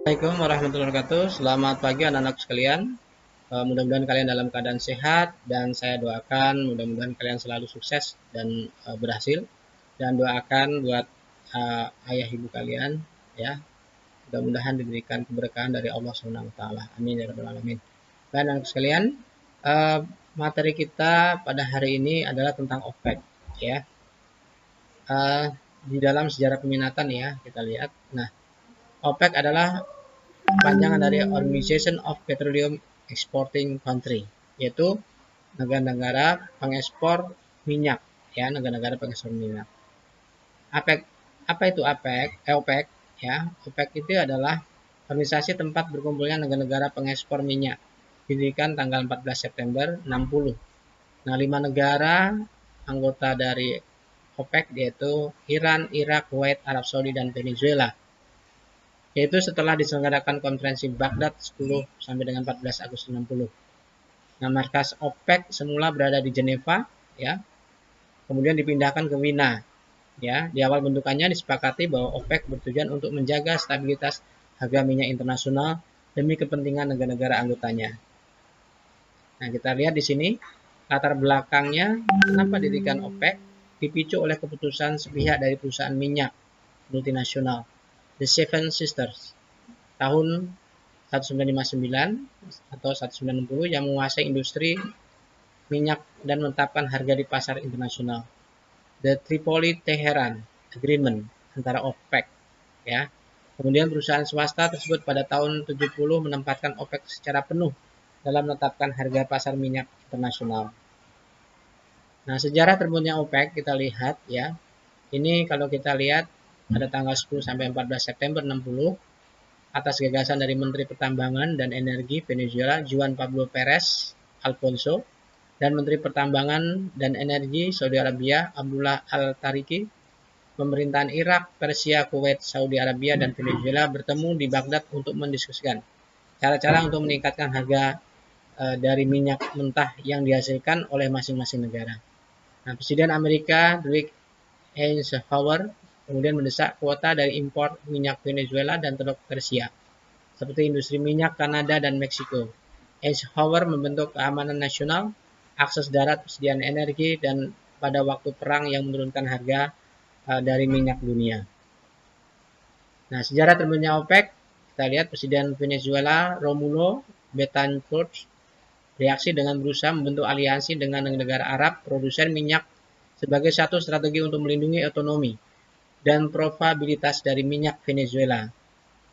Assalamualaikum warahmatullahi wabarakatuh. Selamat pagi anak-anak sekalian. Mudah-mudahan kalian dalam keadaan sehat dan saya doakan mudah-mudahan kalian selalu sukses dan berhasil. Dan doakan buat ayah ibu kalian ya. Mudah-mudahan diberikan keberkahan dari Allah Subhanahu wa taala. Amin ya rabbal alamin. Baik anak sekalian, eh, materi kita pada hari ini adalah tentang OPEC ya. Eh, di dalam sejarah peminatan ya kita lihat. Nah, OPEC adalah panjangan dari Organization of Petroleum Exporting Country, yaitu negara-negara pengekspor minyak, ya negara-negara pengekspor minyak. APEC, apa itu APEC? OPEC, ya OPEC itu adalah organisasi tempat berkumpulnya negara-negara pengekspor minyak. Didirikan tanggal 14 September 60. Nah, 5 negara anggota dari OPEC yaitu Iran, Irak, Kuwait, Arab Saudi, dan Venezuela. Yaitu setelah diselenggarakan konferensi Baghdad 10 sampai dengan 14 Agustus 60. Nah, markas OPEC semula berada di Jeneva, ya, kemudian dipindahkan ke Wina. Ya, di awal bentukannya disepakati bahwa OPEC bertujuan untuk menjaga stabilitas harga minyak internasional demi kepentingan negara-negara anggotanya. Nah, kita lihat di sini latar belakangnya kenapa didirikan OPEC dipicu oleh keputusan sepihak dari perusahaan minyak multinasional The Seven Sisters tahun 1959 atau 1960 yang menguasai industri minyak dan menetapkan harga di pasar internasional. The Tripoli-Teheran Agreement antara OPEC ya. Kemudian perusahaan swasta tersebut pada tahun 70 menempatkan OPEC secara penuh dalam menetapkan harga pasar minyak internasional. Nah, sejarah terbentuknya OPEC kita lihat ya. Ini kalau kita lihat pada tanggal 10 sampai 14 September 60 atas gagasan dari Menteri Pertambangan dan Energi Venezuela Juan Pablo Perez Alfonso dan Menteri Pertambangan dan Energi Saudi Arabia Abdullah Al-Tariki. Pemerintahan Irak, Persia, Kuwait, Saudi Arabia, dan Venezuela bertemu di Baghdad untuk mendiskusikan cara-cara untuk meningkatkan harga dari minyak mentah yang dihasilkan oleh masing-masing negara. Nah, Presiden Amerika Dwight Eisenhower kemudian mendesak kuota dari impor minyak Venezuela dan Teluk Persia, seperti industri minyak Kanada dan Meksiko. Eisenhower membentuk keamanan nasional, akses darat, persediaan energi, dan pada waktu perang yang menurunkan harga dari minyak dunia. Nah, sejarah terbentuknya OPEC, kita lihat Presiden Venezuela Romulo Betancourt reaksi dengan berusaha membentuk aliansi dengan negara Arab produsen minyak sebagai satu strategi untuk melindungi otonomi dan probabilitas dari minyak Venezuela.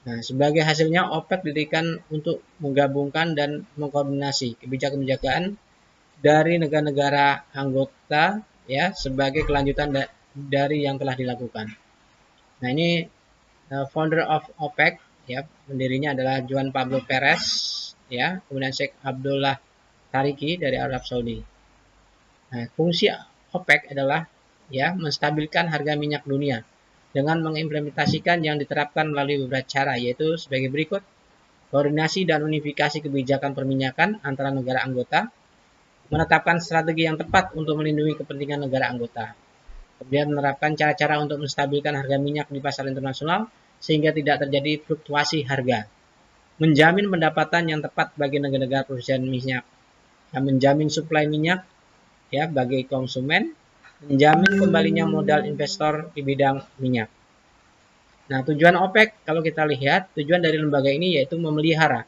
Nah, sebagai hasilnya OPEC didirikan untuk menggabungkan dan mengkoordinasi kebijakan-kebijakan dari negara-negara anggota ya sebagai kelanjutan dari yang telah dilakukan. Nah, ini founder of OPEC ya, pendirinya adalah Juan Pablo Perez ya, kemudian Sheikh Abdullah Tariki dari Arab Saudi. Nah, fungsi OPEC adalah ya menstabilkan harga minyak dunia dengan mengimplementasikan yang diterapkan melalui beberapa cara, yaitu sebagai berikut: koordinasi dan unifikasi kebijakan perminyakan antara negara anggota, menetapkan strategi yang tepat untuk melindungi kepentingan negara anggota, kemudian menerapkan cara-cara untuk menstabilkan harga minyak di pasar internasional sehingga tidak terjadi fluktuasi harga, menjamin pendapatan yang tepat bagi negara-negara produsen minyak, menjamin suplai minyak ya bagi konsumen, menjamin kembalinya modal investor di bidang minyak. Nah, tujuan OPEC kalau kita lihat, tujuan dari lembaga ini yaitu memelihara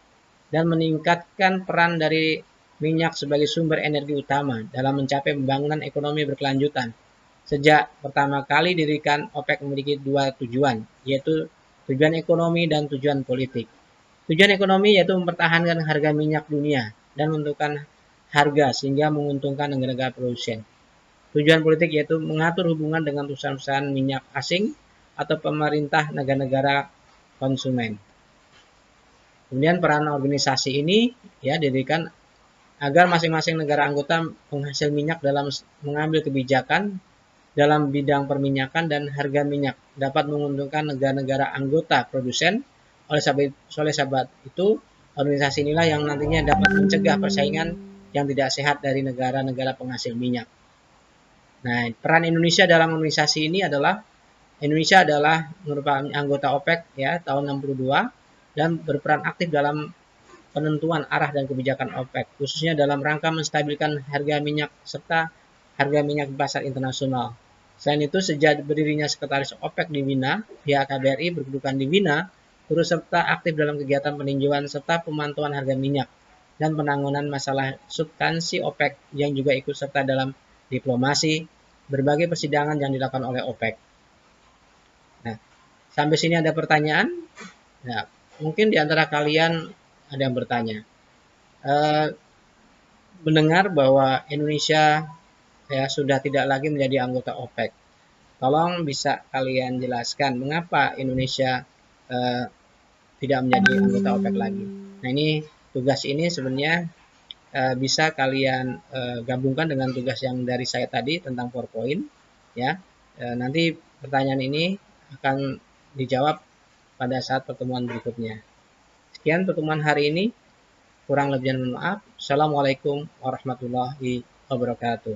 dan meningkatkan peran dari minyak sebagai sumber energi utama dalam mencapai pembangunan ekonomi berkelanjutan. Sejak pertama kali didirikan, OPEC memiliki dua tujuan, yaitu tujuan ekonomi dan tujuan politik. Tujuan ekonomi yaitu mempertahankan harga minyak dunia dan menentukan harga sehingga menguntungkan negara-negara produsen. Tujuan politik yaitu mengatur hubungan dengan perusahaan-perusahaan minyak asing atau pemerintah negara-negara konsumen. Kemudian peran organisasi ini ya didirikan agar masing-masing negara anggota penghasil minyak dalam mengambil kebijakan dalam bidang perminyakan dan harga minyak dapat menguntungkan negara-negara anggota produsen. Oleh sebab itu, organisasi inilah yang nantinya dapat mencegah persaingan yang tidak sehat dari negara-negara penghasil minyak. Nah, peran Indonesia dalam organisasi ini adalah Indonesia adalah merupakan anggota OPEC ya tahun 62 dan berperan aktif dalam penentuan arah dan kebijakan OPEC, khususnya dalam rangka menstabilkan harga minyak serta harga minyak di pasar internasional. Selain itu, sejak berdirinya Sekretaris OPEC di Wina, pihak KBRI berkedudukan di Wina turut serta aktif dalam kegiatan peninjauan serta pemantauan harga minyak dan penanganan masalah substansi OPEC yang juga ikut serta dalam diplomasi berbagai persidangan yang dilakukan oleh OPEC. Nah, sampai sini ada pertanyaan? Nah, mungkin di antara kalian ada yang bertanya. Mendengar bahwa Indonesia ya sudah tidak lagi menjadi anggota OPEC. Tolong bisa kalian jelaskan mengapa Indonesia tidak menjadi anggota OPEC lagi. Nah, ini tugas ini sebenarnya bisa kalian gabungkan dengan tugas yang dari saya tadi tentang PowerPoint ya. Nanti pertanyaan ini akan dijawab pada saat pertemuan berikutnya. Sekian pertemuan hari ini, kurang lebihnya mohon maaf. Assalamualaikum warahmatullahi wabarakatuh.